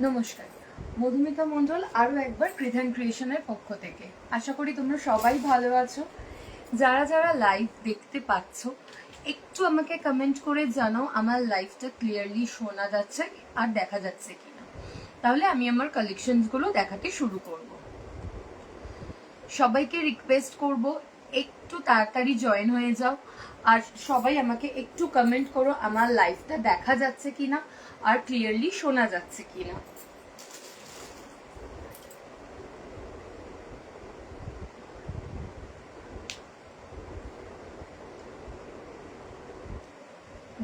নমস্কার, মধুমিতা মণ্ডল আরো একবার কৃধান ক্রিয়েশনের পক্ষ থেকে। আশা করি তোমরা সবাই ভালো আছো। যারা যারা লাইভ দেখতে পাচ্ছ একটু আমাকে কমেন্ট করে জানাও আমার লাইভটা ক্লিয়ারলি শোনা যাচ্ছে আর দেখা যাচ্ছে কিনা, তাহলে আমি আমার কালেকশনস গুলো দেখাতে শুরু করব। সবাইকে রিকোয়েস্ট করব একটু তাড়াতাড়ি জয়েন হয়ে যাও আর সবাই আমাকে একটু কমেন্ট করো আমার লাইভটা দেখা যাচ্ছে কিনা আর ক্লিয়ারলি শোনা যাচ্ছে কিনা।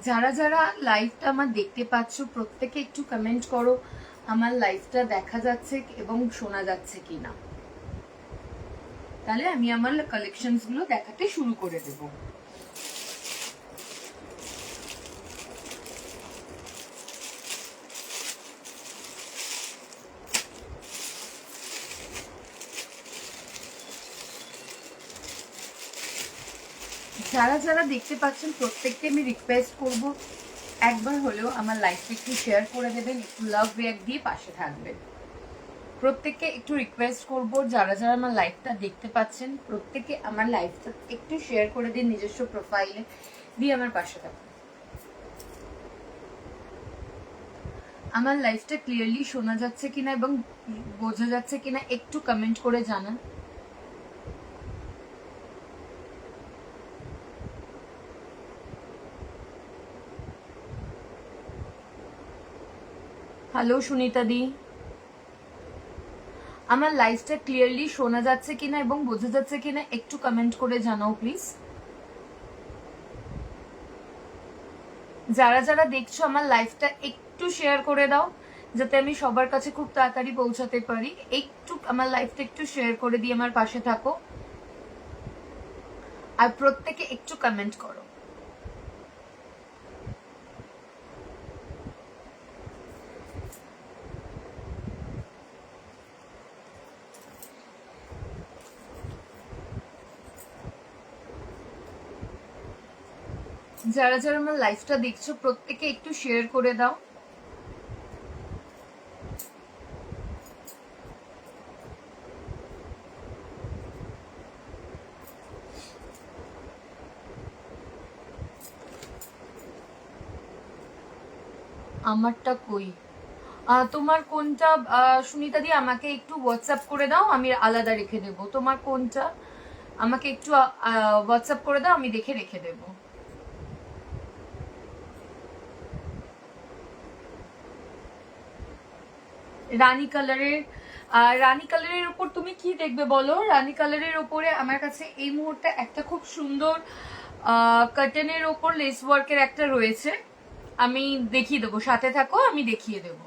যারা যারা লাইভটা আমার দেখতে পাচ্ছ প্রত্যেকে একটু কমেন্ট করো আমার লাইভটা দেখা যাচ্ছে এবং শোনা যাচ্ছে কিনা, তাহলে আমি আমার কালেকশনস গুলো দেখাতে শুরু করে দেব। যারা যারা দেখতে পাচ্ছেন প্রত্যেককে আমি রিকোয়েস্ট করব একবার হলেও আমার লাইভটা একটু শেয়ার করে দেবেন, একটু লাভ রিঅ্যাক্ট দিয়ে পাশে থাকবেন। প্রত্যেককে একটু রিকোয়েস্ট করব যারা যারা আমার লাইভটা দেখতে পাচ্ছেন প্রত্যেকে আমার লাইভটা একটু শেয়ার করে দিন নিজস্ব প্রোফাইলে, দিয়ে আমার পাশে থাকুন। আমার লাইভটা ক্লিয়ারলি শোনা যাচ্ছে কিনা এবং বোঝা যাচ্ছে কিনা একটু কমেন্ট করে জানান। হ্যালো সুনিতা দি, আমার লাইভটা ক্লিয়ারলি শোনা যাচ্ছে কিনা এবং বোঝা যাচ্ছে কিনা একটু কমেন্ট করে জানাও প্লিজ। যারা যারা দেখছো আমার লাইভটা একটু শেয়ার করে দাও যাতে আমি সবার কাছে খুব তাড়াতাড়ি পৌঁছাতে পারি। একটু আমার লাইভটা একটু শেয়ার করে দিয়ে আমার পাশে থাকো আর প্রত্যেকে একটু কমেন্ট করো। যারা যারা আমার লাইভটা দেখছো প্রত্যেকে একটু শেয়ার করে দাও। আমারটা কই, তোমার কোনটা সুনিতা দি আমাকে একটু হোয়াটসঅ্যাপ করে দাও, আমি আলাদা রেখে দেব। তোমার কোনটা আমাকে একটু হোয়াটসঅ্যাপ করে দাও, আমি দেখে রেখে দেবো। রানী কালারের উপর তুমি কি দেখবে বলো? রানী কালারের উপরে আমার কাছে এই মুহূর্তে একটা খুব সুন্দর কার্টেনের ওপর লেস ওয়ার্কের একটা রয়েছে, আমি দেখিয়ে দেবো, সাথে থাকো আমি দেখিয়ে দেবো।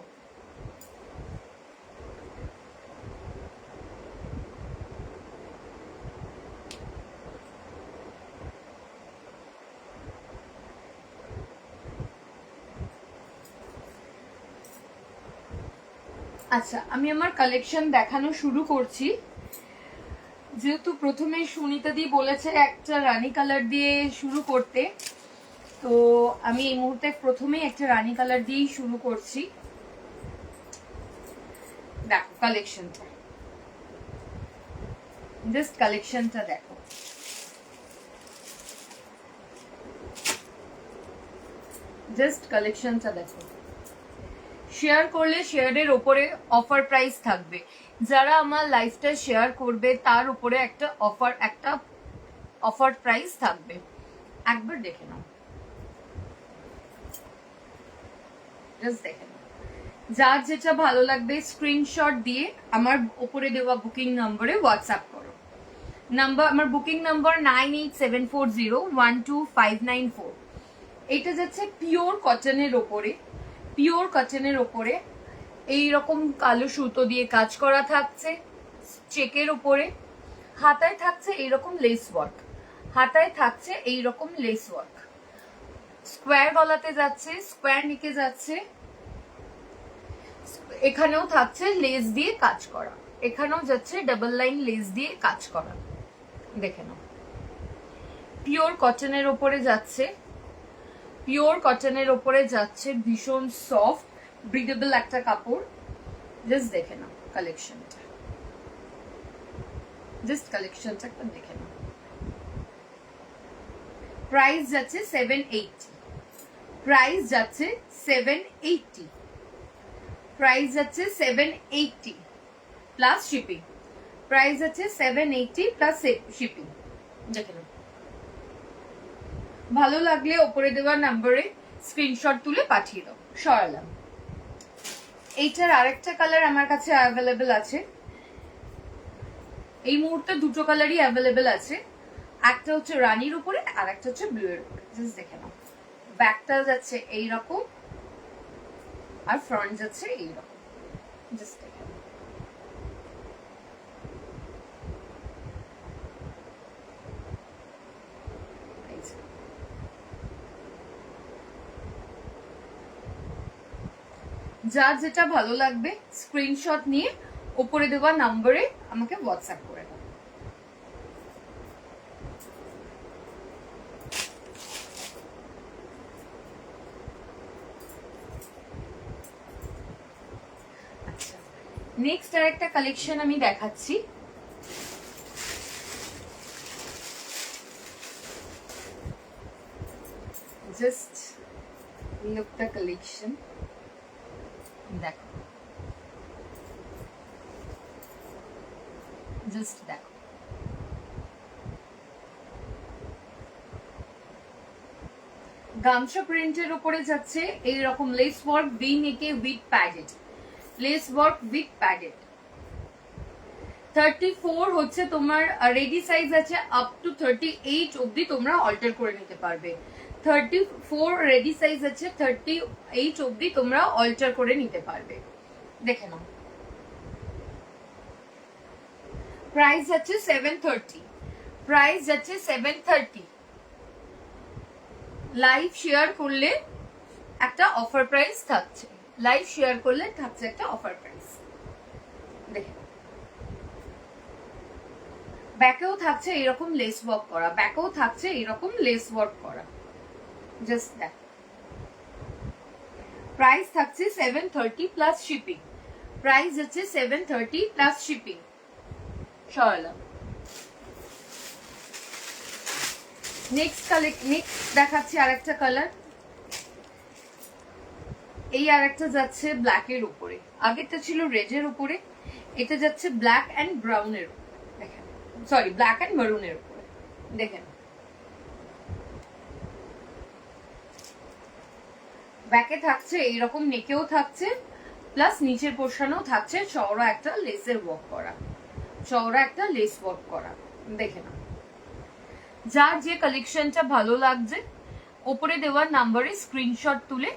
আচ্ছা, আমি আমার কালেকশন দেখানো শুরু করছি। যেহেতু প্রথমে সুনিতা দি বলেছে একটা রানী কালার দিয়ে শুরু করতে, তো আমি এই মুহূর্তে প্রথমেই একটা রানী কালার দিয়েই শুরু করছি। দেখো কালেকশনটা, জাস্ট কালেকশনটা দেখো। জাস্ট কালেকশনটা দেখো। শেয়ার করলে শেয়ারের ওপরে অফার প্রাইস থাকবে। যারা আমার লাইভটা শেয়ার করবে তার উপরে একটা অফার প্রাইস থাকবে, একবার দেখে নাও, জাস্ট দেখে নাও। যার যেটা ভালো লাগবে স্ক্রিনশট দিয়ে আমার উপরে দেওয়া বুকিং নম্বরে হোয়াটসঅ্যাপ করো। আমার বুকিং নাম্বার 9874012594। এটা যাচ্ছে পিওর কটনের ওপরে, পিওর কটনের ওপরে এইরকম কালো সুতো দিয়ে কাজ করা থাকছে চেকের উপরে। হাতায় থাকছে এইরকম লেস ওয়ার্ক, হাতায় থাকছে এইরকম লেস ওয়ার্ক। স্কোয়ার গলাতে যাচ্ছে, স্কোয়ার নিকে যাচ্ছে, এখানেও থাকছে লেস দিয়ে কাজ করা, এখানেও যাচ্ছে ডাবল লাইন লেস দিয়ে কাজ করা। দেখে নাও, পিওর কটনের ওপরে যাচ্ছে, পিওর কটনের ওপরে যাচ্ছে, ভীষণ সফট ব্রিদেবল একটা কাপড়। জাস্ট দেখে নাও কালেকশনটা, জাস্ট কালেকশনটা একবার দেখে নাও। প্রাইস যাচ্ছে 780, প্রাইস যাচ্ছে 780, প্রাইস যাচ্ছে 780 প্লাস শিপিং, প্রাইস যাচ্ছে 780 প্লাস শিপিং। দেখে নাও, ভালো লাগলে ওপরে দেওয়া নাম্বারে স্ক্রিনশট তুলে পাঠিয়ে দাও। সরালাম। এইটার আরেকটা কালার আমার কাছে অ্যাভেলেবেল আছে, এই মুহূর্তে দুটো কালারই অ্যাভেলেবেল আছে, একটা হচ্ছে রানীর উপরে আর একটা হচ্ছে ব্লু এর উপরে। জাস্ট দেখে নাও, ব্যাকটা যাচ্ছে এইরকম আর ফ্রন্ট যাচ্ছে এইরকম। জাস্ট দেখে নাও, যার যেটা ভালো লাগবে স্ক্রিনশট নিয়ে উপরে দেওয়া নাম্বারে আমাকে হোয়াটসঅ্যাপ করে দাও। আচ্ছা, নেক্সট আরেকটা কালেকশন আমি দেখাচ্ছি। জাস্ট লুক দ্য কালেকশন, দেখো, জাস্ট দেখো, গামছা প্রিন্টের উপরে যাচ্ছে এইরকম লেস ওয়ার্ক ভি নেকে with padded, less work with padded. 34 হচ্ছে তোমার রেডি সাইজ আছে, আপ টু 38 অবধি তোমরা অল্টার করে নিতে পারবে। 34 রেডি সাইজ আছে, 38 অবধি তোমরা অল্টার করে নিতে পারবে। দেখে নাও, প্রাইস আছে 730, প্রাইস যাচ্ছে 730। লাইভ শেয়ার করলে একটা অফার প্রাইস থাকছে, লাইভ শেয়ার করলে থাকছে একটা অফার প্রাইস। দেখে ব্যাকেও থাকছে এরকম লেস ওয়ার্ক করা, ব্যাকেও থাকছে এরকম লেস ওয়ার্ক করা। জাস্ট দেখ, প্রাইস থাকছে 730 প্লাস শিপিং, প্রাইস হচ্ছে 730 প্লাস শিপিং। সরলাম। নেক্সট দেখাচ্ছি আরেকটা কালার, এই আরেকটা যাচ্ছে ব্ল্যাক এর উপরে, আগেরটা ছিল রেড এর উপরে, এটা যাচ্ছে ব্ল্যাক এন্ড ব্রাউন এর উপরে। দেখেন, সরি, ব্ল্যাক এন্ড মেরুন এর উপরে। দেখেন, ব্যাকে থাকছে এইরকম, নেকেও থাকছে প্লাস নিচের পোর্শনেও থাকছে চওড়া একটা লেসের ওয়ার্ক করা, চওড়া একটা লেস ওয়ার্ক করা। দেখে নাও, যার যে কালেকশনটা ভালো লাগছে ওপরে দেওয়ার নাম্বারে স্ক্রিনশট তুলে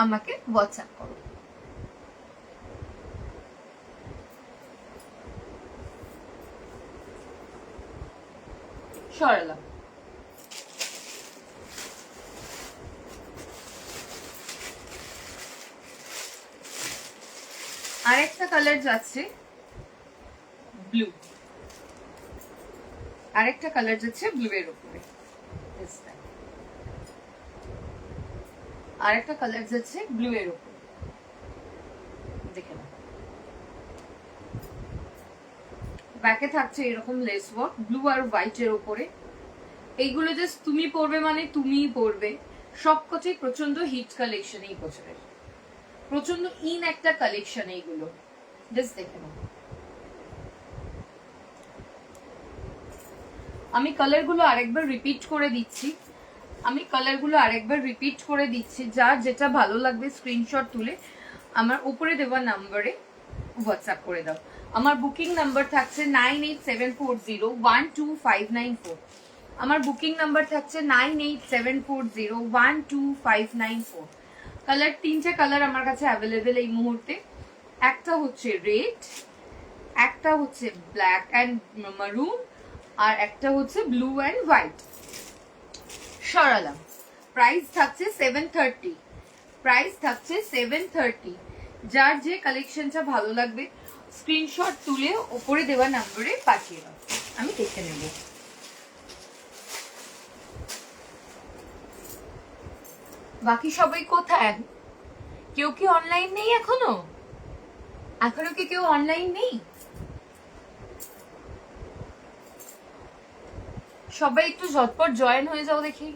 আমাকে হোয়াটসঅ্যাপ করো। সরালাম। আরেকটা কালার যাচ্ছে ব্লু, আরেকটা কালার যাচ্ছে ব্লু এর উপরে, আরেকটা কালার যাচ্ছে ব্লু এর উপরে। দেখে নাও, ব্যাকে থাকছে এরকম লেস ওয়ার্ক ব্লু আর হোয়াইট এর উপরে। এইগুলো জাস্ট তুমি পরবে মানে তুমিই পরবে, সবকটাই প্রচন্ড হিট কালেকশন এই বছরের, প্রচন্ড ইন একটা কালেকশন এইগুলো। জাস্ট দেখে নাও, আমি কালারগুলো আরেকবার রিপিট করে দিচ্ছি, আমি কালারগুলো আরেকবার রিপিট করে দিচ্ছি, যার যেটা ভালো লাগবে স্ক্রিনশট তুলে আমার উপরে দেওয়া নাম্বারে হোয়াটসঅ্যাপ করে দাও। আমার বুকিং নাম্বার থাকছে 9874012594, আমার বুকিং নাম্বার থাকছে 9874012594। কালার তিনটে কালার আমার কাছে অ্যাভেলেবেল এই মুহূর্তে, একটা হচ্ছে রেড, একটা হচ্ছে ব্ল্যাক অ্যান্ড মারুন, আর একটা হচ্ছে ব্লু অ্যান্ড হোয়াইট। সরালাম। প্রাইস থাকছে 730, প্রাইস থাকছে 730। যার যে কালেকশনটা ভালো লাগবে স্ক্রিনশট তুলে ওপরে দেওয়া নম্বরে পাঠিয়ে দাও, আমি দেখে নেব। বাকি সবাই কোথায়? কেউ কি অনলাইন নেই এখনো? এখনো কি কেউ অনলাইন নেই? সবাই একটু ঝটপট জয়েন হয়ে যাও দেখি,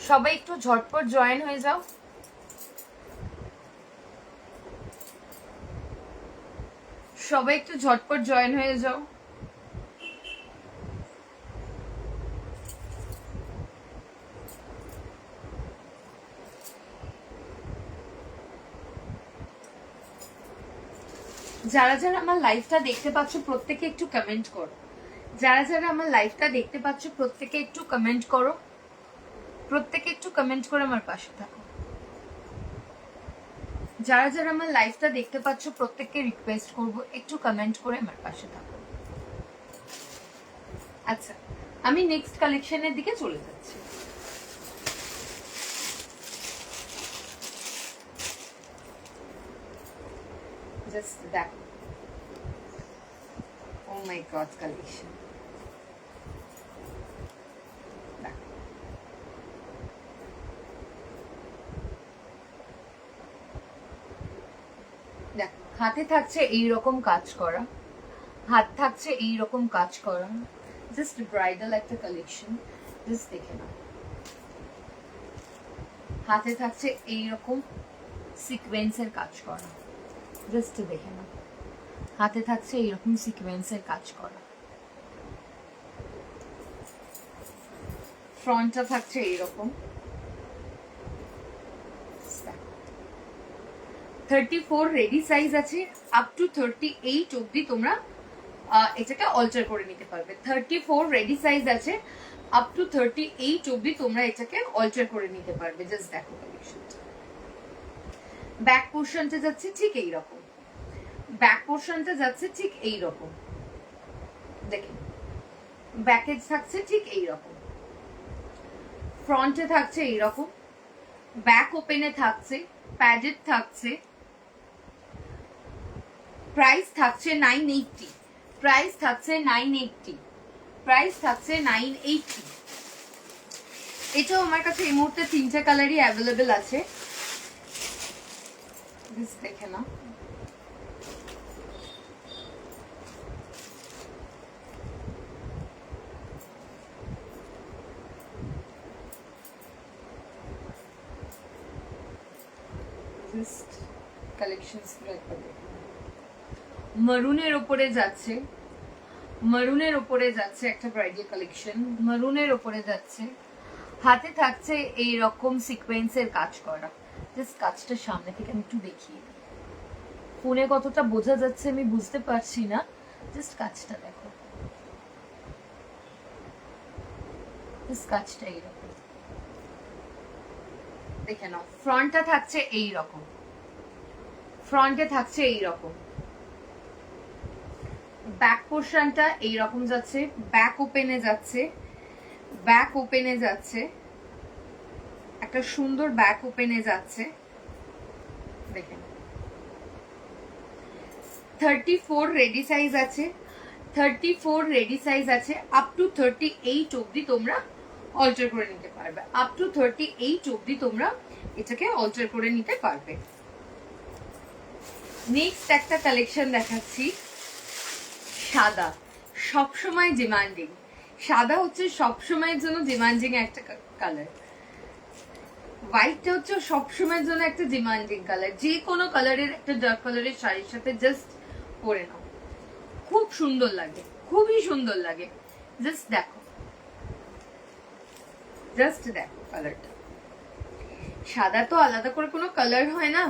সবাই একটু ঝটপট জয়েন হয়ে যাও। সবাই একটু ঝটপট জয়েন হয়ে যাও। যারা যারা আমার লাইভটা দেখতে পাচ্ছ প্রত্যেকে একটু কমেন্ট করো। যারা যারা আমার লাইভটা দেখতে পাচ্ছ প্রত্যেকে একটু কমেন্ট করো। প্রত্যেকে একটু কমেন্ট করে আমার পাশে থাকো। যারা যারা আমার লাইভটা দেখতে পাচ্ছ প্রত্যেককে রিকোয়েস্ট করব একটু কমেন্ট করে আমার পাশে থাকো। আচ্ছা, আমি নেক্সট কালেকশনের দিকে চলে যাচ্ছি। জাস্ট দেখো, ও মাই গড কালেকশন। দেখো, হাতে থাকছে এইরকম কাজ করা, হাত থাকছে এইরকম কাজ করা, জাস্ট ব্রাইডাল একটা কালেকশন। জাস্ট দেখে নাও, হাতে থাকছে এইরকম সিকোয়েন্সের কাজ করা। জাস্ট দেখে নাও, হাতে থাকছে এইরকম সিকোয়েন্সের কাজ করা। ফ্রন্টটা থাকছে এইরকম। 34 রেডি সাইজ আছে, আপ টু 38 অব্দি তোমরা এটাকে অল্টার করে নিতে পারবে। 34 রেডি সাইজ আছে, আপ টু 38 অব্দি তোমরা এটাকে অল্টার করে নিতে পারবে। জাস্ট দেখো কালেকশনটা। ব্যাক পোর্শনটা যাচ্ছে ঠিক এইরকম, ব্যাক পোর্শনটা যাচ্ছে ঠিক এইরকম। দেখেন, ব্যাকে থাকছে ঠিক এইরকম, ফ্রন্টে থাকছে এইরকম, ব্যাক ওপেনে থাকছে, প্যাডেড থাকছে। প্রাইস থাকছে 980, প্রাইস থাকছে 980, প্রাইস থাকছে 980। এটাও আমার কাছে এই মুহূর্তে 3টে কালারই অ্যাভেলেবেল আছে। দেখে না, কালেকশনস গুলো একবার দেখুন। মারুনের উপরে যাচ্ছে, মারুনের উপরে যাচ্ছে একটা ব্রাইডাল কালেকশন, মারুনের উপরে যাচ্ছে। হাতে থাকছে এই রকম সিকোয়েন্সের কাজ করা। জাস্ট কাজটা সামনে থেকে আমি একটু দেখিয়ে দিই। ফোনে কতটা বোঝা যাচ্ছে আমি বুঝতে পারছি না, জাস্ট কাজটা দেখো। জাস্ট কাজটা এইরকম দেখে নাও। ফ্রন্টটা থাকছে এই রকম, ফ্রন্টে থাকছে এই রকম, ব্যাক পোর্শনটা এইরকম যাচ্ছে, ব্যাক ওপেনে যাচ্ছে, ব্যাক ওপেনে যাচ্ছে, একটা সুন্দর ব্যাক ওপেনে যাচ্ছে। দেখেন, 34 রেডি সাইজ আছে, 34 রেডি সাইজ আছে, আপ টু 38 অব্দি তোমরা অল্টার করে নিতে পারবে। আপ টু 38 অব্দি তোমরা এটাকে অল্টার করে নিতে পারবে। নেক্সট একটা কালেকশন দেখাচ্ছি, সাদা, সবসময় ডিমান্ডিং। সাদা হচ্ছে সবসময়ের জন্য ডিমান্ডিং একটা কালার। হোয়াইটটা হচ্ছে সবসময়ের জন্য একটা ডিমান্ডিং কালার। যে কোনো কালারের একটা ডার্ক কালারের শাড়ির সাথে জাস্ট পরে নাও, খুব সুন্দর লাগে, খুবই সুন্দর লাগে। জাস্ট দেখো, জাস্ট দেখো কালারটা। সাদা তো আলাদা করে কোনো কালার হয় না,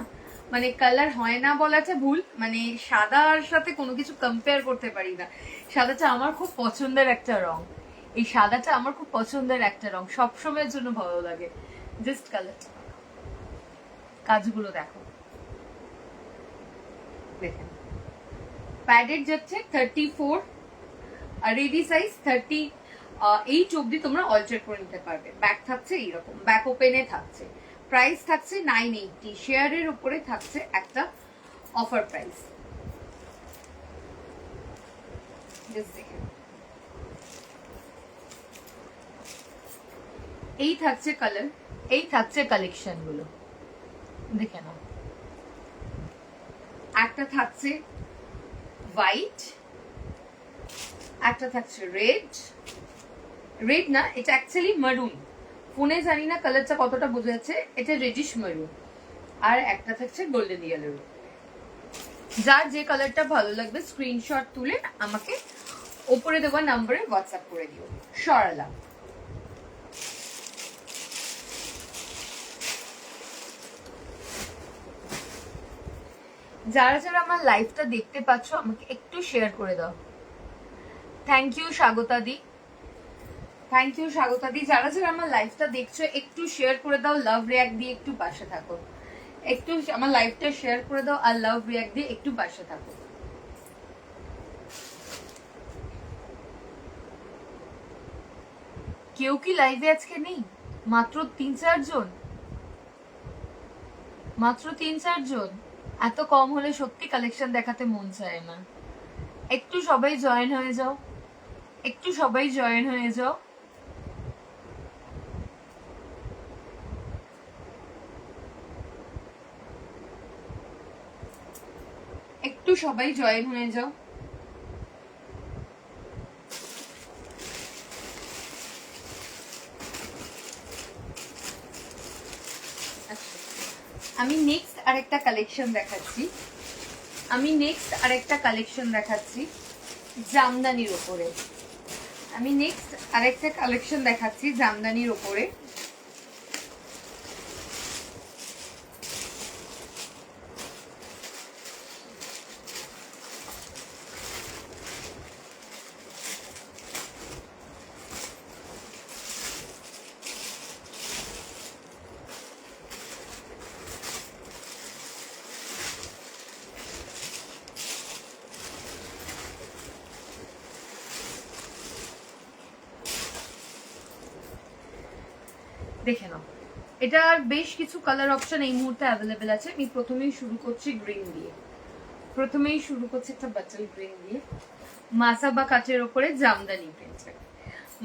মানে কালার হয় না বলাটা ভুল, মানে সাদার সাথে কোনো কিছু কম্পেয়ার করতে পারি না। সাদাটা আমার খুব পছন্দের একটা রং, এই সাদাটা আমার খুব পছন্দের একটা রং, সবসময়ের জন্য ভালো লাগে। জাস্ট কালারটা, কাজগুলো দেখো, দেখেন। প্যাডেড যাচ্ছে 34, আর রেডি সাইজ 38 অব্দি তোমরা অল্টার করে নিতে পারবে। ব্যাক থাকছে এইরকম, ব্যাক ওপেনে থাকছে। প্রাইস থাকছে 980, শেয়ারের উপরে থাকছে একটা অফার প্রাইস। এই থাকছে কালার, এই থাকছে কালেকশন গুলো, দেখে নাও। একটা থাকছে হোয়াইট, একটা থাকছে রেড, রেড না এটা অ্যাকচুয়ালি মারুন, ফোনে জানি না কালারটা কতটা বোঝা যাচ্ছে, এটা রেডিশ মারুন, আর একটা থাকছে গোল্ডেন ইয়েলো। যার যে কালারটা ভালো লাগবে স্ক্রিনশট তুলে আমাকে ওপরে দেওয়া নাম্বারে হোয়াটসঅ্যাপ করে দিও। সরালা যারা যারা আমার লাইভটা দেখতে পাচ্ছ আমাকে একটু শেয়ার করে দাও। থ্যাংক ইউ স্বাগতা দি, থ্যাংক ইউ স্বাগতা দি। যারা যারা আমার লাইভটা দেখছো একটু শেয়ার করে দাও, লাভ রিয়াক্ট দিয়ে একটু পাশে থাকো, একটু আমার লাইভটা শেয়ার করে দাও আর লাভ রিয়াক্ট দিয়ে একটু পাশে থাকো। কেউ কি লাইভে আজকে নেই? মাত্র 3-4 জন, মাত্র 3-4 জন। এত কম হলে সত্যি কালেকশন দেখাতে মন চায় না। একটু সবাই জয়েন হয়ে যাও, একটু সবাই জয়েন হয়ে যাও। একটু সবাই জয়েন হয়ে যাও। আমি নেক্সট আরেকটা কালেকশন দেখাচ্ছি, আমি নেক্সট আরেকটা কালেকশন দেখাচ্ছি জামদানির ওপরে। আমি নেক্সট আরেকটা কালেকশন দেখাচ্ছি জামদানির ওপরে। দেখে নাও, এটার বেশ কিছু কালার অপশন এই মুহূর্তে অ্যাভেলেবেল আছে। আমি প্রথমেই শুরু করছি গ্রিন দিয়ে, প্রথমেই শুরু করছি একটা বাটল গ্রিন দিয়ে। মাসাবা কাচের ওপরে জামদানি প্রিন্টের,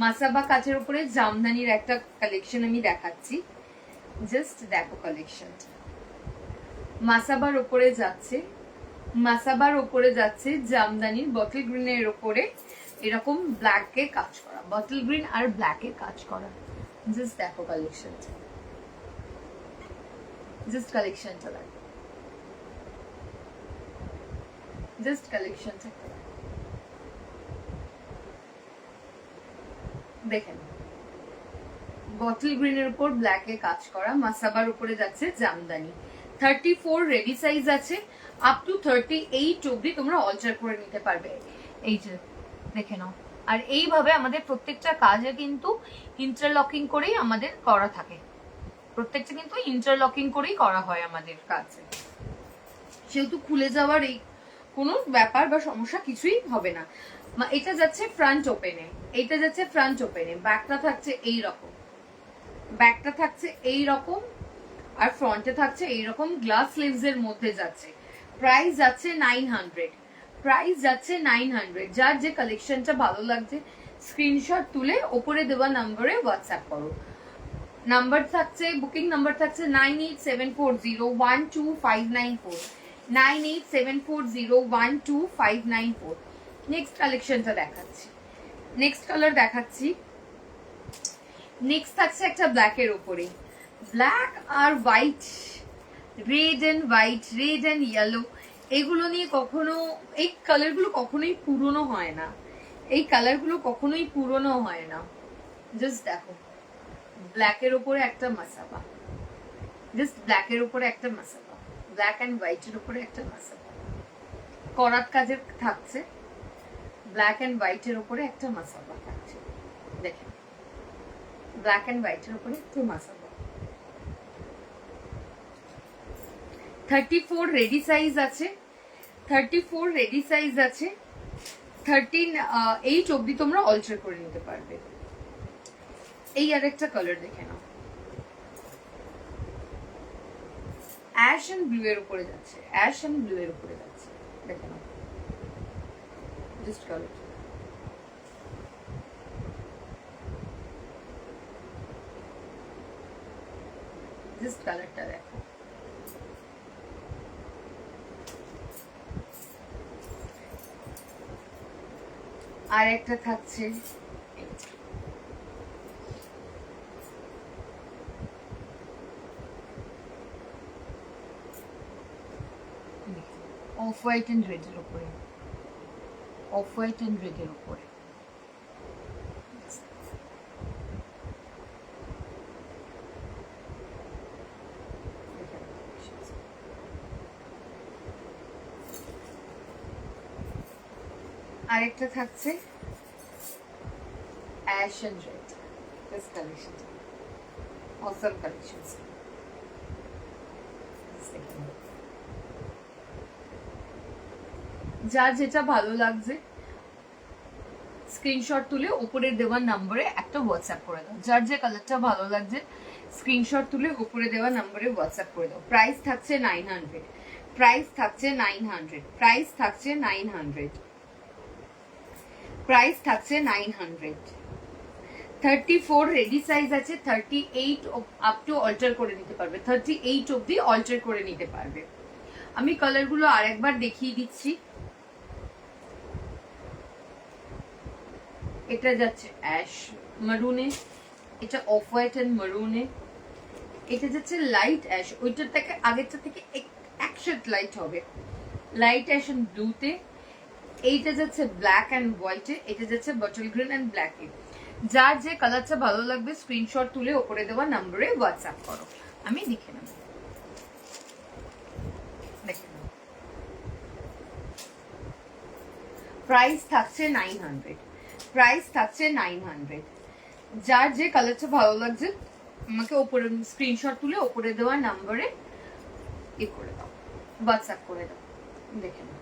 মাসাবা কাচের ওপরে জামদানির একটা কালেকশন আমি দেখাচ্ছি। জাস্ট দেখো কালেকশনটা, মাসাবার ওপরে যাচ্ছে, মাসাবার ওপরে যাচ্ছে জামদানির বটল গ্রিনের ওপরে এরকম ব্ল্যাকে কাজ করা, বটল গ্রিন আর ব্ল্যাকে কাজ করা। জাস্ট দেখো কালেকশনটা, জাস্ট কালেকশনটা দেখো, জাস্ট কালেকশনটা দেখেন। বটল গ্রিনের উপর ব্ল্যাকে কাজ করা, মাসাবার উপরে যাচ্ছে জামদানি। 34 রেডি সাইজ আছে, আপ টু 38 অব্দি তোমরা অল্টার করে নিতে পারবে। এই যে দেখে নাও। আর এইভাবে আমাদের প্রত্যেকটা কাজে কিন্তু ইন্টারলকিং করেই আমাদের করা থাকে, প্রত্যেকটা কিন্তু ইন্টারলকিং করেই করা হয় আমাদের কাজে, সেহেতু খুলে যাওয়ার এই কোনো ব্যাপার বা সমস্যা কিছুই হবে না। এটা যাচ্ছে ফ্রন্ট ওপেনে, এটা যাচ্ছে ফ্রন্ট ওপেনে, ব্যাকটা থাকছে এই রকম, ব্যাকটা থাকছে এই রকম, আর ফ্রন্টে থাকছে এই রকম গ্লাস স্লিভস এর মধ্যে যাচ্ছে। প্রাইস যাচ্ছে 900, প্রাইস যাচ্ছে 900। যার যে কালেকশনটা ভালো লাগছে স্ক্রিনশট তুলে ওপরে দেওয়া নম্বরে হোয়াটসঅ্যাপ করো। নাম্বার থাকছে, বুকিং নাম্বার থাকছে 9874012594, 9874012594। নেক্সট কালেকশনটা দেখাচ্ছি, নেক্সট কালার দেখাচ্ছি। নেক্সট থাকছে একটা ব্ল্যাকের ওপরে, ব্ল্যাক আর white, red and white, red and yellow. এগুলো নিয়ে কখনো, এই কালারগুলো কখনোই পুরনো হয় না, এই কালারগুলো কখনোই পুরনো হয় না। জাস্ট দেখো, ব্ল্যাকের ওপরে একটা মাসাবা, জাস্ট ব্ল্যাকের ওপরে একটা মাসাবা, ব্ল্যাক এন্ড হোয়াইটের ওপরে একটা মাসাবা, করাত কাজের থাকছে, ব্ল্যাক এন্ড হোয়াইটের ওপরে একটা মাসাবা থাকছে। দেখেন, ব্ল্যাক এন্ড হোয়াইটের ওপরে একটু মাসাবা। 34 রেডি সাইজ আছে, 34 রেডি সাইজ আছে, 38 অব্দি তোমরা অল্টার করে নিতে পারবে। এই আর একটা কালার দেখে নাও, অ্যাশ এন্ড ব্লু এর উপরে যাচ্ছে, অ্যাশ এন্ড ব্লু এর উপরে যাচ্ছে। দেখে নাও, জাস্ট কালার, জাস্ট কালারটা দেখো। আর একটা থাকছে অফ হোয়াইট এন্ড রেডের উপরে, অফ হোয়াইট এন্ড রেডের উপরে। আরেকটা থাকছে ash and red. This collection awesome collections. যার যেটা ভালো লাগছে স্ক্রিনশট তুলে উপরে দেওয়ার নম্বরে একটা হোয়াটসঅ্যাপ করে দাও। যার যে কালারটা ভালো লাগছে স্ক্রিনশট তুলে উপরে দেওয়ার নম্বরে হোয়াটসঅ্যাপ করে দাও। প্রাইস থাকছে 900, প্রাইস থাকছে 900, প্রাইস থাকছে 900, প্রাইস থাকছে 900। 34 রেডি সাইজ আছে, 38 আপ টু অল্টার করে নিতে পারবে, 38 অবধি অল্টার করে নিতে পারবে। আমি কালারগুলো আরেকবার দেখিয়ে দিচ্ছি। এটা যাচ্ছে অ্যাশ মারুনে, এটা অফ হোয়াইট এন্ড মারুনে, এটা যাচ্ছে লাইট অ্যাশ, ওইটার থেকে আগেরটা থেকে এক শেড লাইট হবে, লাইট অ্যাশ এন্ড ব্লুতে। এইটা যাচ্ছে ব্ল্যাক এন্ড হোয়াইটে, এটা যাচ্ছে বটল গ্রিন এন্ড ব্ল্যাকে। যার যে কালারটা ভালো লাগবে স্ক্রিনশট তুলে ওপরে দেওয়া নম্বরে হোয়াটসঅ্যাপ করো। আমি দেখে নেব, দেখে নেব। প্রাইস থাকছে 900, প্রাইস থাকছে 900। যার যে কালারটা ভালো লাগছে আমাকে ওপরে স্ক্রিনশট তুলে ওপরে দেওয়া নম্বরে ই করে দাও, হোয়াটসঅ্যাপ করে দাও। দেখে নাও,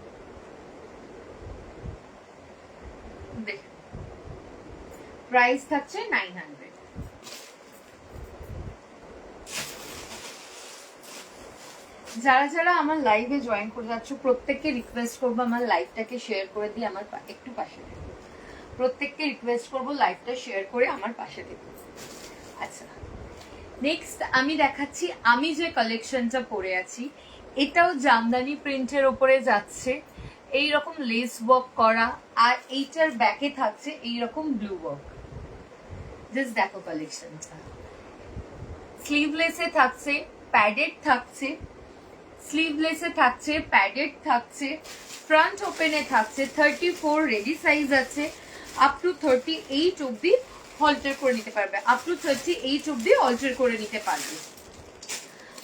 দেখে প্রাইস থাকছে 900। যারা যারা আমার লাইভে জয়েন করে যাচ্ছ প্রত্যেককে রিকোয়েস্ট করবো আমার লাইভটাকে শেয়ার করে দিয়ে আমার একটু পাশে দেখো। প্রত্যেককে রিকোয়েস্ট করবো লাইভটা শেয়ার করে আমার পাশে দেখো। আচ্ছা, নেক্সট আমি দেখাচ্ছি আমি যে কালেকশনটা পরে আছি, এটাও জামদানি প্রিন্টের ওপরে যাচ্ছে, এইরকম লেস ওয়ার্ক করা, আর এইটার ব্যাকে থাকছে এইরকম ব্লু ওয়ার্ক। জাস্ট দেখো কালেকশনটা, স্লিভলেসে থাকছে, প্যাডেড থাকছে, স্লিভলেসে থাকছে, প্যাডেড থাকছে, ফ্রন্ট ওপেনে থাকছে, 34 রেডি সাইজ আছে, আপ টু 38 অব্দি অল্টার করে নিতে পারবে, আপ টু 38 অব্দি অল্টার করে নিতে পারবে।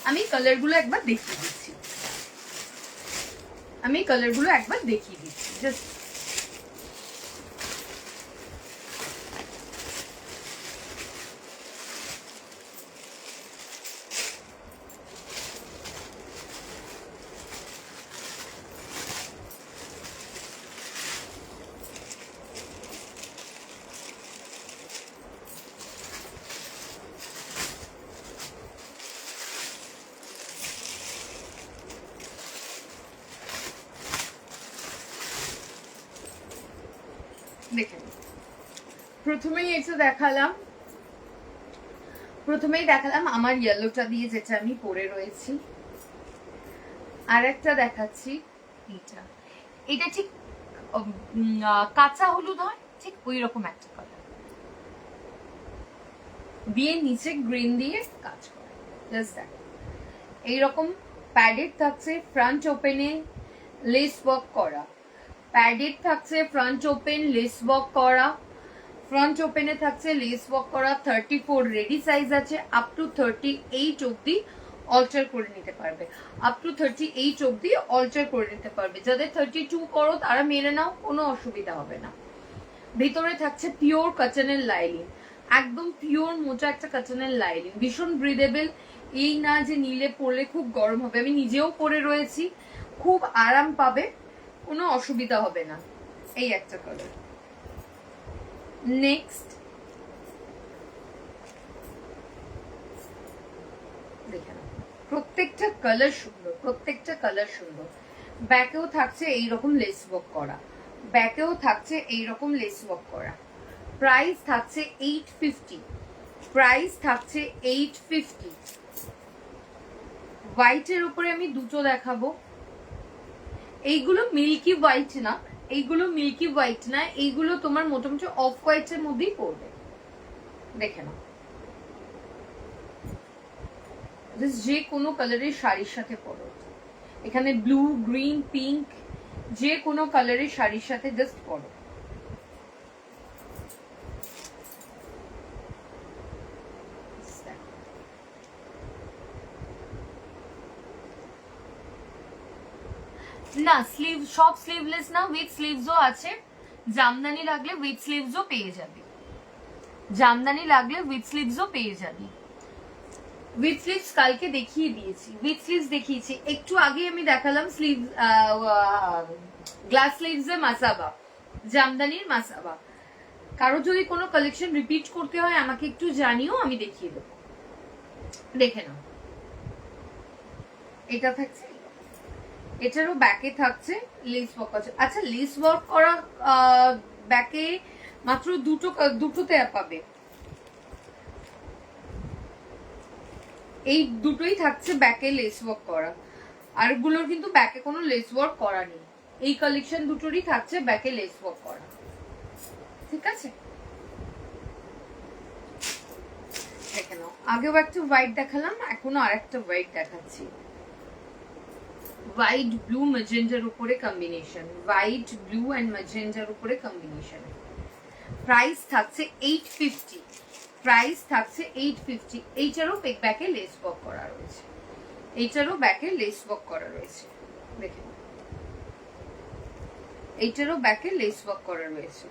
আমি কালারগুলো একবার দেখিয়ে দিচ্ছি, আমি কালারগুলো একবার দেখিয়ে দিচ্ছি জাস্ট। দেখেন, প্রথমেই এটা দেখালাম, প্রথমেই দেখালাম আমার ইয়েলোটা দিয়ে যেটা আমি পরে রয়েছি। আর একটা দেখাচ্ছি, এটা এটা ঠিক কাঁচা হলুদ হয়, ঠিক ওই রকম একটা কালার দিয়ে নিচে গ্রিন দিয়ে কাজ করে। জাস্ট দেখো এইরকম প্যাডেড থাকছে, ফ্রন্ট ওপেনে লেস ওয়ার্ক করা, প্যাডেড থাকছে, ফ্রন্ট ওপেন লেস ওয়ার্ক করা, ফ্রন্ট ওপেনে থাকছে লেস ওয়ার্ক করা, 34 রেডি সাইজ আছে, আপ টু 38 অব্দি অল্টার করে নিতে পারবে, আপ টু 38 অব্দি অল্টার করে নিতে পারবে। যাদের 32 করো তারা মেনে নাও, কোনো অসুবিধা হবে না। ভিতরে থাকছে পিওর কটনের লাইলিন, একদম পিওর মোটা একটা কটনের লাইলিন, ভীষণ ব্রিদেবল। এই না যে নিলে পরলে খুব গরম হবে, আমি নিজেও পরে রয়েছি, খুব আরাম পাবে, কোনো অসুবিধা হবে না। এই একটা কালার। নেক্সট দেখে নাও, প্রত্যেকটা কালার সুন্দর, প্রত্যেকটা কালার সুন্দর। ব্যাকেও থাকছে এইরকম লেস ওয়ার্ক করা, ব্যাকেও থাকছে এইরকম লেস ওয়ার্ক করা। প্রাইস থাকছে 850, প্রাইস থাকছে 850। হোয়াইটের উপরে আমি দুটো দেখাবো, এইগুলো মিল্কি হোয়াইট না, এইগুলো মিল্কি হোয়াইট না, এইগুলো তোমার মোটামুটি অফ হোয়াইটের মধ্যেই পড়বে, দেখে নাও। যে কোনো কালারের শাড়ির সাথে পরো, এখানে ব্লু, গ্রিন, পিঙ্ক, যে কোনো কালারের শাড়ির সাথে জাস্ট পরো। না স্লিভ, সব স্লিভলেস না, উইথ স্লিভসও আছে। জামদানি লাগলে উইথ স্লিভসও পেয়ে যাবে, জামদানি লাগলে উইথ স্লিভসও পেয়ে যাবে। উইথ স্লিভস কালকে দেখিয়ে দিয়েছি, উইথ স্লিভস দেখিয়েছি, একটু আগে আমি দেখালাম স্লিভ, গ্লাস স্লিভস এর মাসাবা, জামদানির মাসাবা। কারো যদি কোনো কালেকশন রিপিট করতে হয় আমাকে একটু জানিও, আমি দেখিয়ে দেবো, দেখে নাও। এটা থাকছে, এটারও ব্যাকে থাকছে লেস ওয়ার্ক আছে। আচ্ছা লেস ওয়ার্ক করা ব্যাকে মাত্র দুটোতে পাবে, এই দুটোই থাকছে ব্যাকে লেস ওয়ার্ক করা, আর গুলোর কিন্তু ব্যাকে কোনো লেস ওয়ার্ক করা নেই। এই কালেকশন দুটোরই থাকছে ব্যাকে লেস ওয়ার্ক করা, ঠিক আছে। দেখে নাও, আগেও একটা হোয়াইট দেখালাম, এখনো আরেকটা হোয়াইট দেখাচ্ছি। হোয়াইট ব্লু ম্যাজেন্টার উপরে কম্বিনেশন, হোয়াইট ব্লু এন্ড ম্যাজেন্টার উপরে কম্বিনেশন। প্রাইস থাকছে 850, প্রাইস থাকছে 850। এইটারও ব্যাকে লেস ওয়ার্ক করা রয়েছে, এইটারও ব্যাকে লেস ওয়ার্ক করা রয়েছে, দেখে এইটারও ব্যাকে লেস ওয়ার্ক করা রয়েছে,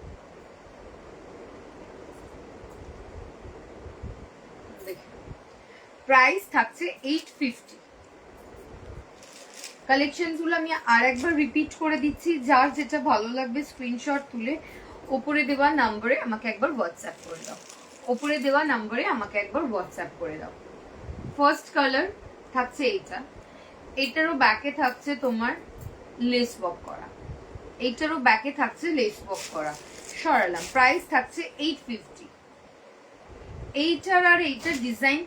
দেখে। প্রাইস থাকছে 850। কালেকশন গুলো আমি আর একবার রিপিট করে দিচ্ছি, যার যেটা ভালো লাগবে স্ক্রিনশট তুলে উপরে দেওয়া নাম্বারে আমাকে একবার হোয়াটসঅ্যাপ করে দাও, উপরে দেওয়া নাম্বারে আমাকে একবার হোয়াটসঅ্যাপ করে দাও। ফার্স্ট কালার থাকছে এইটা, এইটারও ব্যাকে থাকছে তোমার লেস ওয়ার্ক করা, এইটারও ব্যাকে থাকছে লেস ওয়ার্ক করা, সরালাম। প্রাইস থাকছে 850। এইটার আর এইটার ডিজাইন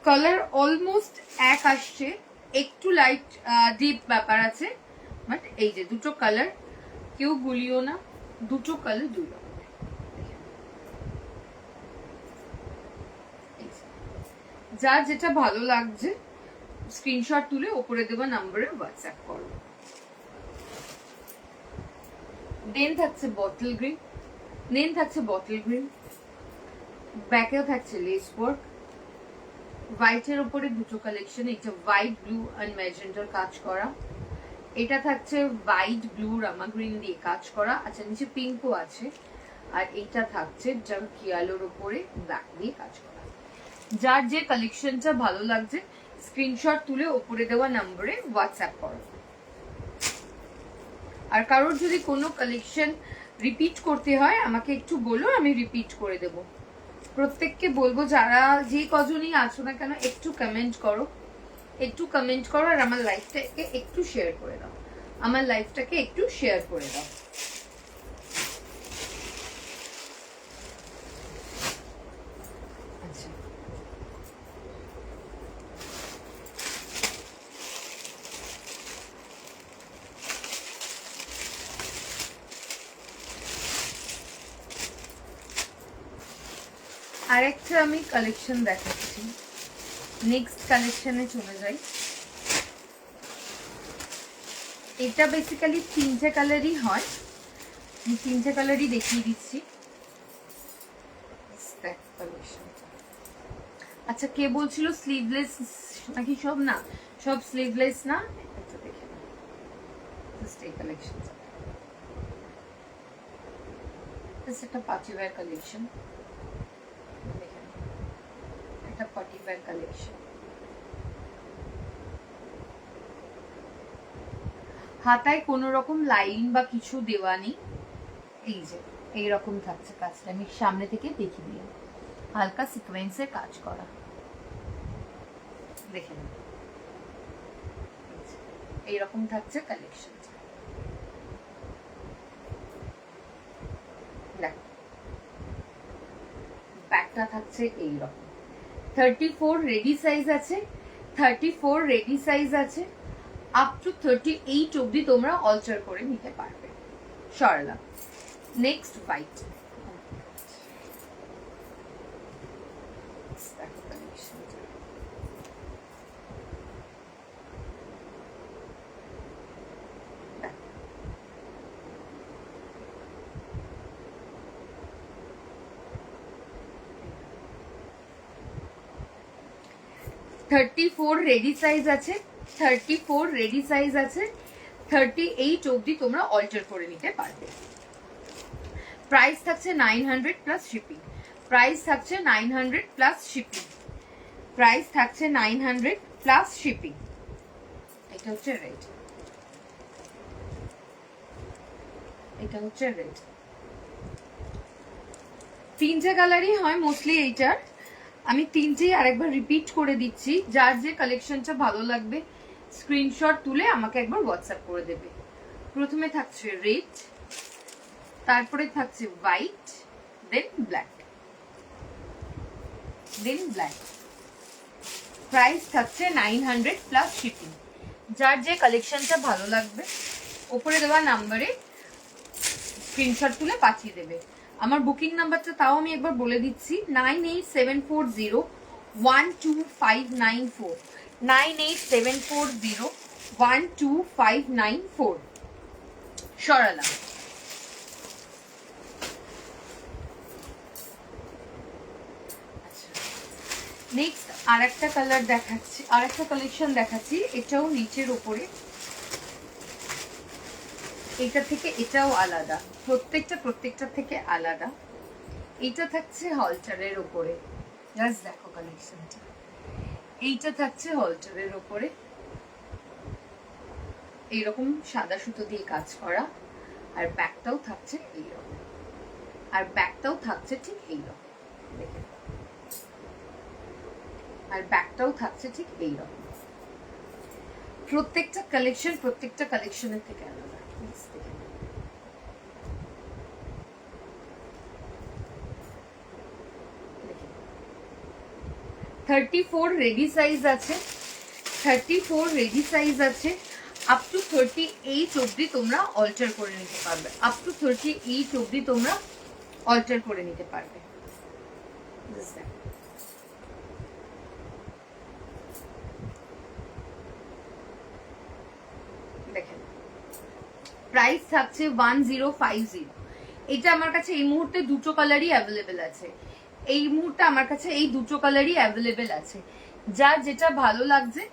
কালার অলমোস্ট এক আসছে, একটু লাইট ডিপ ব্যাপার আছে, বাট এই যে দুটো কালার কেউ গুলিও না, দুটো কালার দুই রকম। যার যেটা ভালো লাগছে স্ক্রিনশট তুলে ওপরে দেওয়া নাম্বারে হোয়াটসঅ্যাপ করো। দেন থাকছে বটল গ্রিন, দেন থাকছে বটল গ্রিন, ব্যাকেও থাকছে লেস ওয়ার্ক, হোয়াইটের উপরে দুটো কালেকশন, এটা হোয়াইট ব্লু এন্ড ম্যাজেন্টার কাজ করা, এটা থাকছে হোয়াইট ব্লু রামা গ্রিন দিয়ে কাজ করা, আচ্ছা নিচে পিঙ্কও আছে, আর এইটা থাকছে জাঙ্ক ইয়ালোর উপরে ব্ল্যাক দিয়ে কাজ করা। যার যে কালেকশনটা ভালো লাগছে স্ক্রিনশট তুলে ওপরে দেওয়া নম্বরে হোয়াটসঅ্যাপ করো। আর কারোর যদি কোনো কালেকশন রিপিট করতে হয় আমাকে একটু বলো, আমি রিপিট করে দেব। প্রত্যেককে বলবো যারা যে কজনই আছো না কেন একটু কমেন্ট করো, একটু কমেন্ট করো, আর আমার লাইফটাকে একটু শেয়ার করে দাও, আমার লাইফটাকে একটু শেয়ার করে দাও। আচ্ছা আরেকটা আমি কালেকশন দেখাচ্ছি, নেক্সট কালেকশনে চলে যাই। এটা বেসিক্যালি তিনটে কালারই হয়, আমি তিনটে কালারই দেখিয়ে দিচ্ছি। আচ্ছা কে বলছিল স্লিভলেস নাকি? সব না, সব স্লিভলেস না। আচ্ছা দেখে না, জাস্ট এই কালেকশন, জাস্ট একটা পার্টি ওয়্যার কালেকশন, দেখেন একটা পার্টি ওয়্যার কালেকশন। হাতায় কোনো রকম লাইন বা কিছু দেওয়া নেই, এই যে এইরকম থাকছে কাজটা, আমি সামনে থেকে দেখিয়ে দিই, হালকা সিকোয়েন্সের কাজ করা, দেখে নিন এইরকম থাকছে কালেকশন। ব্যাগটা থাকছে এইরকম, 34 রেডি সাইজ আছে, 34 রেডি সাইজ আছে, আপ টু 38 অবধি তোমরা অল্টার করে নিতে পারবে। Sarala. Next white, thirty four ready size আছে, 34 রেডি সাইজ আছে, 38 অবধি তোমরা অল্টার করে নিতে পারবে। প্রাইস থাকছে 900 প্লাস শিপিং, প্রাইস থাকছে 900 প্লাস শিপিং, প্রাইস থাকছে 900 প্লাস শিপিং। এটা হচ্ছে রেড, এটা হচ্ছে রেড। তিনটে কালারই হয় মোস্টলি এইটার, আমি তিনটেই আরেকবার রিপিট করে দিচ্ছি। যার যে কালেকশনটা ভালো লাগবে স্ক্রিনশট তুলে আমাকে একবার হোয়াটসঅ্যাপ করে দেবে। প্রথমে থাকছে রেড, তারপরে থাকছে হোয়াইট, দেন ব্ল্যাক, দেন ব্ল্যাক। প্রাইস থাকছে 900 প্লাস শিপিং। যার যে কালেকশনটা ভালো লাগবে ওপরে দেওয়া নাম্বারে স্ক্রিনশট তুলে পাঠিয়ে দেবে। আমার বুকিং নাম্বারটা তাও আমি একবার বলে দিচ্ছি, 9874012594, 9874012594। সরলা। নেক্সট আর একটা কালার দেখাচ্ছি, আর একটা কালেকশন দেখাচ্ছি, এটাও নিচের ওপরে, এটা থেকে এটাও আলাদা, প্রত্যেকটা থেকে আলাদা। এইটা থাকছে হলটারের ওপরে, জাস্ট দেখো কালেকশনটা। এইটা থাকছে হলটারের ওপরে, এইরকম সাদা সুতো দিয়ে কাজ করা, আর ব্যাকটাও থাকছে এইরকম, আর ব্যাকটাও থাকছে ঠিক এইরকম, দেখে, আর ব্যাকটাও থাকছে ঠিক এইরকম। প্রত্যেকটা কালেকশনের থেকে আলাদা। 34 রেডি সাইজ আছে, 34 রেডি সাইজ আছে, আপ টু 38 অবধি তোমরা অল্টার করে নিতে পারবে, আপ টু 38 অবধি তোমরা অল্টার করে নিতে পারবে। দেখেন প্রাইস থাকছে 1050। এটা আমার কাছে এই মুহূর্তে দুটো কালারই অ্যাভেলেবেল আছে, এই মুহূর্তে আমার কাছে এই দুটো কালারই অ্যাভেলেবেল আছে। যার যেটা ভালো লাগছে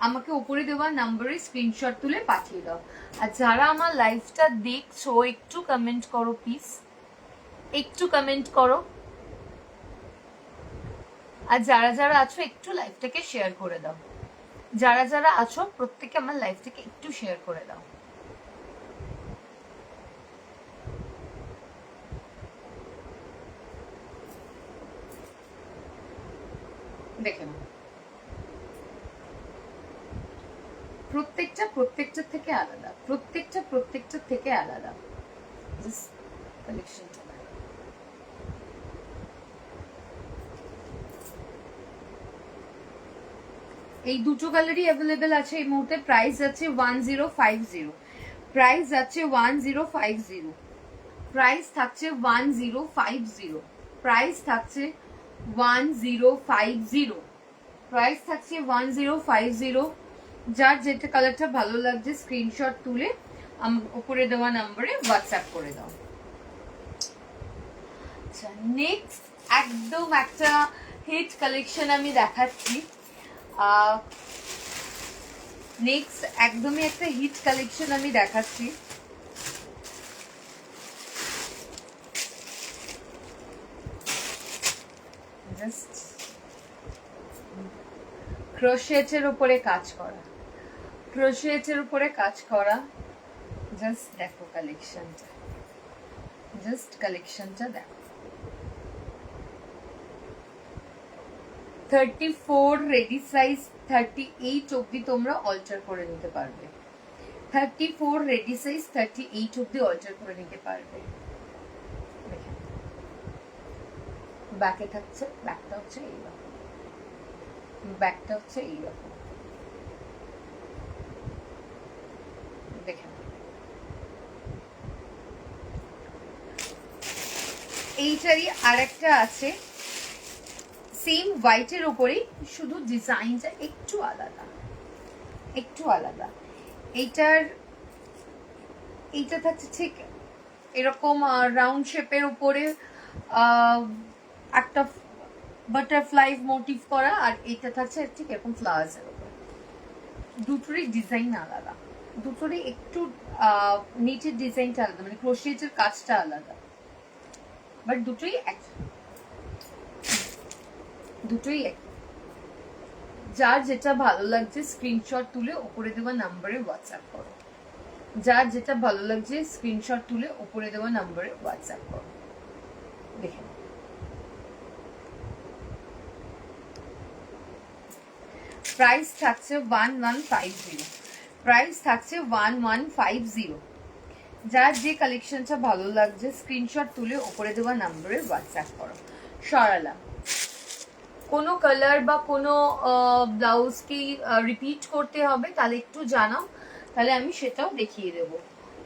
আমাকে উপরে দেওয়া নাম্বারে স্ক্রিনশট তুলে পাঠিয়ে দাও। আর যারা আমার লাইভটা দেখছো একটু কমেন্ট করো প্লিজ, একটু কমেন্ট করো। আর যারা যারা আছো একটু লাইভটাকে শেয়ার করে দাও, যারা যারা আছো প্রত্যেকে আমার লাইভটাকে একটু শেয়ার করে দাও। দেখে নাও, প্রত্যেকটা থেকে আলাদা, প্রত্যেকটা থেকে আলাদা। কালেকশনটা এই দুটো কালারই অ্যাভেলেবেল আছে এই মুহূর্তে। প্রাইস আছে 1050, প্রাইস আছে 1050, প্রাইস থাকছে 1050, প্রাইস থাকছে 1050, প্রাইস থাকছে 1050। যার যেটা কালারটা ভালো লাগছে স্ক্রিনশট তুলে উপরে দেওয়া নাম্বারে হোয়াটসঅ্যাপ করে দাও। আচ্ছা নেক্সট একদম একটা হিট কালেকশন আমি দেখাচ্ছি, নেক্সট একদমই একটা হিট কালেকশন আমি দেখাচ্ছি। জাস্ট ক্রোশেটের উপরে কাজ করা, ক্রোশেটের উপরে কাজ করা। জাস্ট দেখো কালেকশনটা, জাস্ট কালেকশনটা দেখো। 34 রেডি সাইজ, 38 অবধি তোমরা অল্টার করে নিতে পারবে। 34 রেডি সাইজ, 38 অবধি অল্টার করে নিতে পারবে। ব্যাকে থাকছে, ব্যাকটা হচ্ছে এইরকম, ব্যাকটা হচ্ছে এইরকম, দেখেন এইটারই আর একটা আছে সেম হোয়াইটের ওপরেই, শুধু ডিজাইনটা একটু আলাদা, একটু আলাদা। এইটা থাকছে ঠিক এরকম রাউন্ড শেপের উপরে একটা বাটারফ্লাই মোটিভ করা, আর এটা থাকছে ঠিক এরকম ফ্লাওয়ার্সের উপরে। দুটোরই ডিজাইন আলাদা, দুটোরই একটু নিচের ডিজাইনটা আলাদা, মানে ক্রোশেটের কাজটা আলাদা, বাট দুটোই এক, দুটোই এক। যার যেটা ভালো লাগছে স্ক্রিনশট তুলে ওপরে দেওয়া নাম্বারে হোয়াটসঅ্যাপ করো, যার যেটা ভালো লাগছে স্ক্রিনশট তুলে ওপরে দেওয়া নাম্বারে হোয়াটসঅ্যাপ করো। দেখে প্রাইস থাকছে 1150, প্রাইস থাকছে 1150। যার যে কালেকশনটা ভালো লাগছে স্ক্রিনশট তুলে ওপরে দেওয়া নাম্বারে হোয়াটসঅ্যাপ করো। সরালা কোনো কালার বা কোনো ব্লাউজ কি রিপিট করতে হবে তাহলে একটু জানাও, তাহলে আমি সেটাও দেখিয়ে দেব।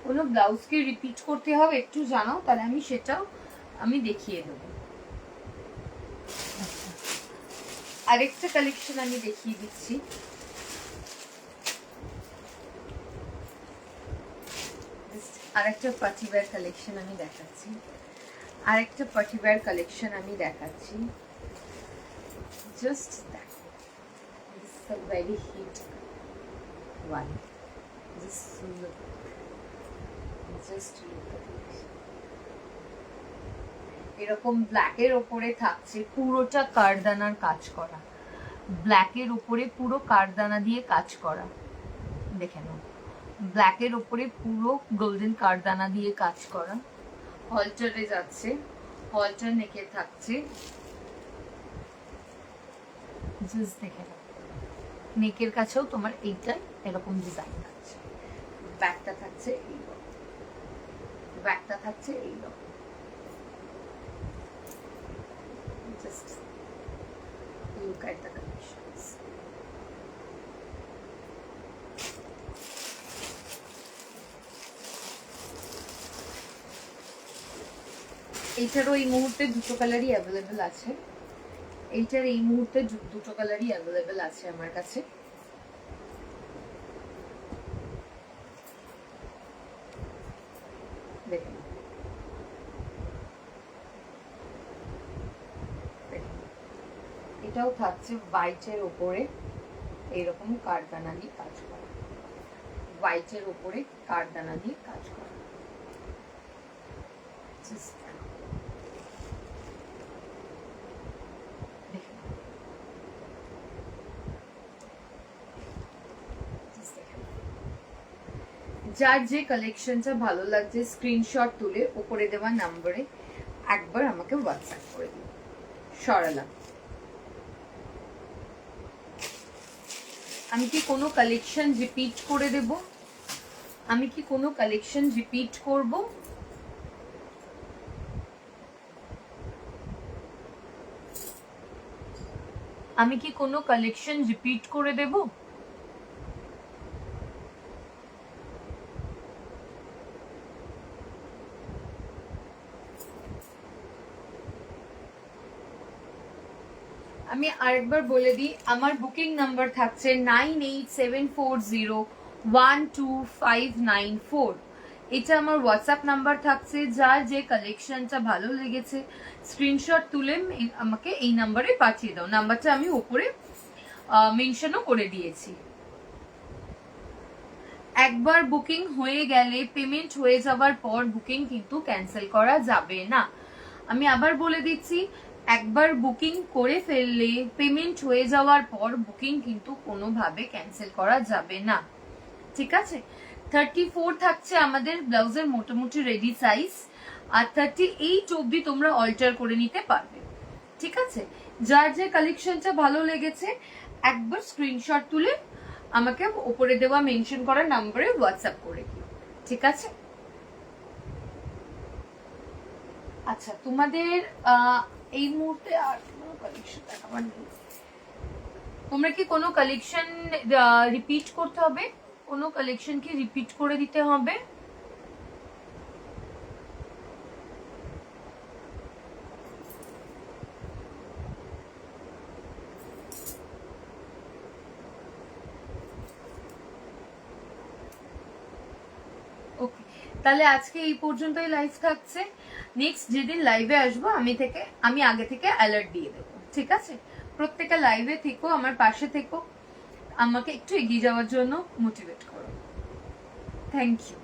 কোনো ব্লাউজ কি রিপিট করতে হবে একটু জানাও, তাহলে আমি সেটাও দেখিয়ে দেব। আরেকটা কালেকশন আমি দেখিয়ে দিচ্ছি। আরেকটা পার্টিওয়্যার কালেকশন আমি দেখাচ্ছি, আরেকটা পার্টিওয়্যার কালেকশন আমি দেখাচ্ছি। জাস্ট দেখো, this is a very hit one. Just look at it. এরকম ব্ল্যাকের ওপরে থাকছে পুরোটা কারদানার কাজ করা, ব্ল্যাকের ওপরে পুরো কারদানা দিয়ে কাজ করা। দেখে নাও, ব্ল্যাকের ওপরে পুরো গোল্ডেন কারদানা দিয়ে কাজ করা। হলটারে যাচ্ছে, হলটার নেকে থাকছে, জাস্ট দেখে নাও, নেকের কাছেও তোমার এইটাই এরকম ডিজাইন থাকছে। ব্যাকটা থাকছে এইরকম, ব্যাকটা থাকছে এইরকম। Just look at the collections. এইটারও এই মুহূর্তে দুটো কালারই অ্যাভেলেবেল আছে, এইটার এই মুহূর্তে দুটো কালারই অ্যাভেলেবেল আছে আমার কাছে। দেখুন, এটাও থাকছে হোয়াইটের উপরে এইরকম কারদানা দিয়ে কাজ করা, হোয়াইটের উপরে কারদানা দিয়ে কাজ করা। যার যে কালেকশনটা ভালো লাগছে স্ক্রিনশট তুলে উপরে দেওয়া নাম্বারে একবার আমাকে হোয়াটসঅ্যাপ করে দিন। সরালা আমি কি কোনো কালেকশন রিপিট করে দেব? আমি কি কোনো কালেকশন রিপিট করব? আমি কি কোনো কালেকশন রিপিট করে দেব? আমি আরেকবার বলে দিই, আমার বুকিং নাম্বার থাকছে 9874012594। এটা আমার হোয়াটসঅ্যাপ নাম্বার থাকছে। যার যে কালেকশনটা ভালো লেগেছে স্ক্রিনশট তুলে আমাকে এই নাম্বারে পাঠিয়ে দাও। নাম্বারটা আমি উপরে মেনশনও করে দিয়েছি। একবার বুকিং হয়ে গেলে পেমেন্ট হয়ে যাওয়ার পর বুকিং কিন্তু ক্যান্সেল করা যাবে না। আমি আবার বলে দিচ্ছি, একবার বুকিং করে ফেললে পেমেন্ট হয়ে যাওয়ার পর বুকিং কিন্তু কোনোভাবে ক্যান্সেল করা যাবে না, ঠিক আছে? 34 থাকছে আমাদের ব্লাউজের মোটামুটি রেডি সাইজ, আর 38 অবধি তোমরা অল্টার করে নিতে পারবে, ঠিক আছে? যার যে কালেকশনটা ভালো লেগেছে একবার স্ক্রিনশট তুলে আমাকে উপরে দেওয়া মেনশন করা নাম্বারে হোয়াটসঅ্যাপ করে দিও, ঠিক আছে? আচ্ছা, তোমাদের এই মুহূর্তে আর কোনো কালেকশন দেখাবার নেই। তোমরা কি কোনো কালেকশন রিপিট করতে হবে? কোনো কালেকশন কি রিপিট করে দিতে হবে? তাহলে আজকে এই পর্যন্তই লাইভ থাকছে। নেক্সট যেদিন লাইভে আসবো আমি আগে থেকে অ্যালার্ট দিয়ে দেবো, ঠিক আছে? প্রত্যেকটা লাইভে থেকো, আমার পাশে থেকো, আমাকে একটু এগিয়ে যাওয়ার জন্য মোটিভেট করো। Thank you.